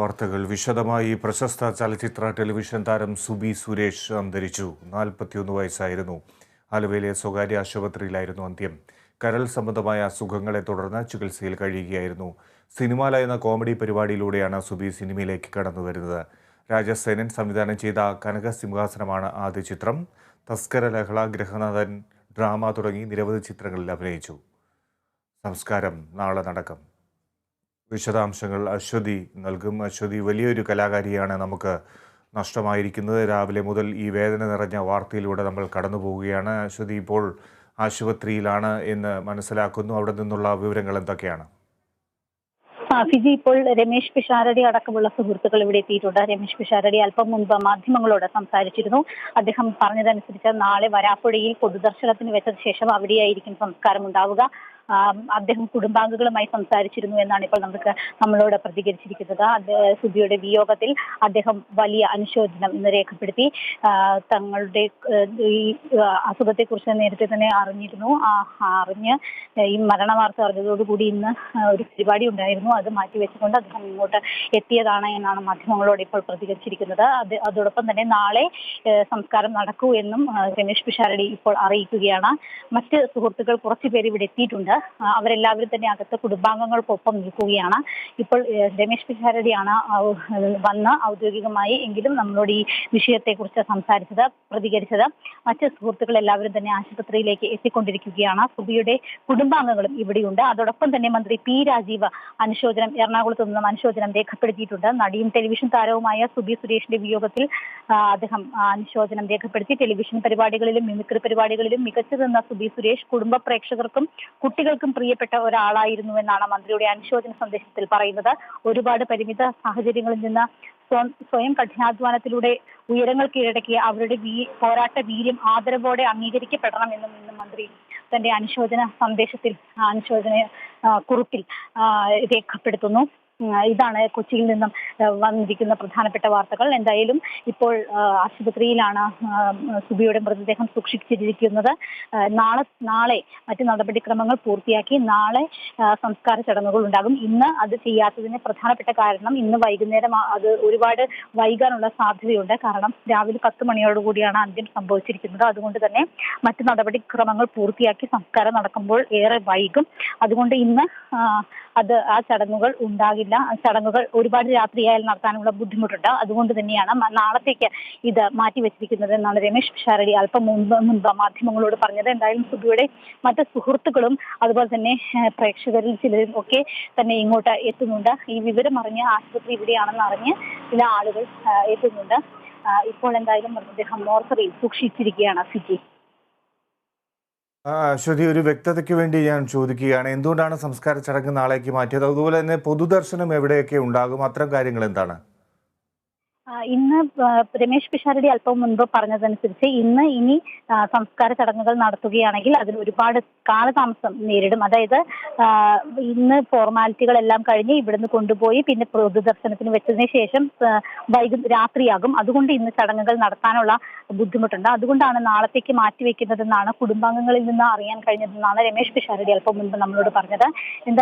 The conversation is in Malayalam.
വാർത്തകൾ വിശദമായി. പ്രശസ്ത ചലച്ചിത്ര ടെലിവിഷൻ താരം സുബി സുരേഷ് അന്തരിച്ചു. 41 വയസ്സായിരുന്നു. ആലുവയിലെ സ്വകാര്യ ആശുപത്രിയിലായിരുന്നു അന്ത്യം. കരൾ സംബന്ധമായ അസുഖങ്ങളെ തുടർന്ന് ചികിത്സയിൽ കഴിയുകയായിരുന്നു. സിനിമാല എന്ന കോമഡി പരിപാടിയിലൂടെയാണ് സുബി സിനിമയിലേക്ക് കടന്നു വരുന്നത്. രാജസേനൻ സംവിധാനം ചെയ്ത കനകസിംഹാസനമാണ് ആദ്യ ചിത്രം. തസ്കര ലഹള, ഗൃഹനാഥൻ, ഡ്രാമ തുടങ്ങി നിരവധി ചിത്രങ്ങളിൽ അഭിനയിച്ചു. സംസ്കാരം നാളെ നടക്കും. വിശദാംശങ്ങൾ അശ്വതി നൽകും. അശ്വതി, വലിയൊരു കലാകാരിയാണ് നമുക്ക് നഷ്ടമായിരിക്കുന്നത്. രാവിലെ മുതൽ ഈ വേദന നിറഞ്ഞ വാർത്തയിലൂടെ നമ്മൾ കടന്നു പോവുകയാണ്. അശ്വതി ഇപ്പോൾ ആശുപത്രിയിലാണ് എന്ന് മനസ്സിലാക്കുന്നു. അവിടെ നിന്നുള്ള വിവരങ്ങൾ എന്തൊക്കെയാണ്? ഫിജി, ഇപ്പോൾ രമേശ് പിഷാരടി അടക്കമുള്ള സുഹൃത്തുക്കൾ ഇവിടെ എത്തിയിട്ടുണ്ട്. രമേശ് പിഷാരടി അല്പം മുൻപ് മാധ്യമങ്ങളോട് സംസാരിച്ചിരുന്നു. അദ്ദേഹം പറഞ്ഞതനുസരിച്ച് നാളെ വരാപ്പുഴയിൽ പൊതുദർശനത്തിന് വെച്ചതിന് ശേഷം അവിടെയായിരിക്കും സംസ്കാരം ഉണ്ടാവുക. അദ്ദേഹം കുടുംബാംഗങ്ങളുമായി സംസാരിച്ചിരുന്നു എന്നാണ് ഇപ്പോൾ നമ്മളോട് പ്രതികരിച്ചിരിക്കുന്നത്. സുബിയുടെ വിയോഗത്തിൽ അദ്ദേഹം വലിയ അനുശോചനം ഇന്ന് രേഖപ്പെടുത്തി. തങ്ങളുടെ ഈ അസുഖത്തെക്കുറിച്ച് നേരത്തെ തന്നെ അറിഞ്ഞിരുന്നു. അറിഞ്ഞ് ഈ മരണ വാർത്ത അറിഞ്ഞതോടുകൂടി ഇന്ന് ഒരു പരിപാടി ഉണ്ടായിരുന്നു. അത് മാറ്റിവെച്ചുകൊണ്ട് അദ്ദേഹം ഇങ്ങോട്ട് എത്തിയതാണ് എന്നാണ് മാധ്യമങ്ങളോട് ഇപ്പോൾ പ്രതികരിച്ചിരിക്കുന്നത്. അതോടൊപ്പം തന്നെ നാളെ സംസ്കാരം നടക്കൂ എന്നും രമേശ് പിഷാരടി ഇപ്പോൾ അറിയിക്കുകയാണ്. മറ്റ് സുഹൃത്തുക്കൾ കുറച്ചുപേർ ഇവിടെ എത്തിയിട്ടുണ്ട്. അവരെല്ലാവരും തന്നെ അകത്ത് കുടുംബാംഗങ്ങൾക്കൊപ്പം നിൽക്കുകയാണ്. ഇപ്പോൾ രമേശ് പിഷാരടിയാണ് വന്ന് ഔദ്യോഗികമായി എങ്കിലും നമ്മളോട് ഈ വിഷയത്തെക്കുറിച്ച് പ്രതികരിച്ചത്. മറ്റ് സുഹൃത്തുക്കൾ എല്ലാവരും തന്നെ ആശുപത്രിയിലേക്ക് എത്തിക്കൊണ്ടിരിക്കുകയാണ്. സുബിയുടെ കുടുംബാംഗങ്ങളും ഇവിടെയുണ്ട്. അതോടൊപ്പം തന്നെ മന്ത്രി പി രാജീവ് എറണാകുളത്ത് നിന്നും അനുശോചനം രേഖപ്പെടുത്തിയിട്ടുണ്ട്. നടിയും ടെലിവിഷൻ താരവുമായ സുബി സുരേഷിന്റെ വിയോഗത്തിൽ അദ്ദേഹം അനുശോചനം രേഖപ്പെടുത്തി. ടെലിവിഷൻ പരിപാടികളിലും മിമിക്രി പരിപാടികളിലും മികച്ചു നിന്ന സുബി സുരേഷ് കുടുംബ പ്രേക്ഷകർക്കും കുട്ടികൾക്കും പ്രിയപ്പെട്ട ഒരാളായിരുന്നു എന്നാണ് മന്ത്രിയുടെ അനുശോചന സന്ദേശത്തിൽ പറയുന്നത്. ഒരുപാട് പരിമിത സാഹചര്യങ്ങളിൽ നിന്ന് സ്വയം കഠിനാധ്വാനത്തിലൂടെ ഉയരങ്ങൾ കീഴടക്കിയ അവരുടെ പോരാട്ട വീര്യം ആദരവോടെ അംഗീകരിക്കപ്പെടണമെന്നും ഇന്ന് മന്ത്രി തന്റെ അനുശോചന കുറിപ്പിൽ രേഖപ്പെടുത്തുന്നു. ഇതാണ് കൊച്ചിയിൽ നിന്നും വന്നിരിക്കുന്ന പ്രധാനപ്പെട്ട വാർത്തകൾ. എന്തായാലും ഇപ്പോൾ ആശുപത്രിയിലാണ് സുബിയുടെ മൃതദേഹം സൂക്ഷിച്ചിരിക്കുന്നത്. നാളെ മറ്റു നടപടിക്രമങ്ങൾ പൂർത്തിയാക്കി നാളെ സംസ്കാര ചടങ്ങുകൾ ഉണ്ടാകും. ഇന്ന് അത് ചെയ്യാത്തതിന് പ്രധാനപ്പെട്ട കാരണം ഇന്ന് വൈകുന്നേരം അത് ഒരുപാട് വൈകാനുള്ള സാധ്യതയുണ്ട്. കാരണം രാവിലെ 10 മണിയോടുകൂടിയാണ് അന്ത്യം സംഭവിച്ചിരിക്കുന്നത്. അതുകൊണ്ട് തന്നെ മറ്റു നടപടിക്രമങ്ങൾ പൂർത്തിയാക്കി സംസ്കാരം നടക്കുമ്പോൾ ഏറെ വൈകും. അതുകൊണ്ട് ഇന്ന് ആ ചടങ്ങുകൾ ഉണ്ടാകില്ല. ചടങ്ങുകൾ ഒരുപാട് രാത്രിയായാൽ നടത്താനുള്ള ബുദ്ധിമുട്ടുണ്ട്. അതുകൊണ്ട് തന്നെയാണ് നാളത്തേക്ക് ഇത് മാറ്റിവെച്ചിരിക്കുന്നത് എന്നാണ് രമേശ് പിഷാരടി അല്പം മുൻപ് മാധ്യമങ്ങളോട് പറഞ്ഞത്. എന്തായാലും സുബിയുടെ മറ്റ് സുഹൃത്തുക്കളും അതുപോലെ തന്നെ പ്രേക്ഷകരിൽ ചിലരും ഒക്കെ തന്നെ ഇങ്ങോട്ട് എത്തുന്നുണ്ട്. ഈ വിവരം അറിഞ്ഞ് ആശുപത്രി ഇവിടെയാണെന്ന് അറിഞ്ഞ് ചില ആളുകൾ എത്തുന്നുണ്ട്. ഇപ്പോൾ എന്തായാലും മൃതദേഹം മോർച്ചറിയിൽ സൂക്ഷിച്ചിരിക്കുകയാണ്. ഫിജി, അശ്വതി, ഒരു വ്യക്തതയ്ക്ക് വേണ്ടി ഞാൻ ചോദിക്കുകയാണ്, എന്തുകൊണ്ടാണ് സംസ്കാര ചടങ്ങ് നാളേക്ക് മാറ്റിയത്? അതുപോലെ തന്നെ പൊതുദർശനം എവിടെയൊക്കെ ഉണ്ടാകും? അത്തരം കാര്യങ്ങൾ എന്താണ്? ഇന്ന് രമേശ് പിഷാരടി അല്പം മുൻപ് പറഞ്ഞതനുസരിച്ച് ഇനി സംസ്കാര ചടങ്ങുകൾ നടത്തുകയാണെങ്കിൽ അതിൽ ഒരുപാട് കാലതാമസം നേരിടും. അതായത് ഇന്ന് ഫോർമാലിറ്റികളെല്ലാം കഴിഞ്ഞ് ഇവിടുന്ന് കൊണ്ടുപോയി പിന്നെ പൊതുദർശനത്തിന് വെച്ചതിന് ശേഷം രാത്രിയാകും. അതുകൊണ്ട് ഇന്ന് ചടങ്ങുകൾ നടത്താനുള്ള ബുദ്ധിമുട്ടുണ്ട്. അതുകൊണ്ടാണ് നാളത്തേക്ക് മാറ്റിവെക്കുന്നതെന്നാണ് കുടുംബാംഗങ്ങളിൽ നിന്ന് അറിയാൻ കഴിഞ്ഞതെന്നാണ് രമേശ് പിഷാരടി അല്പം മുൻപ് നമ്മളോട് പറഞ്ഞത്.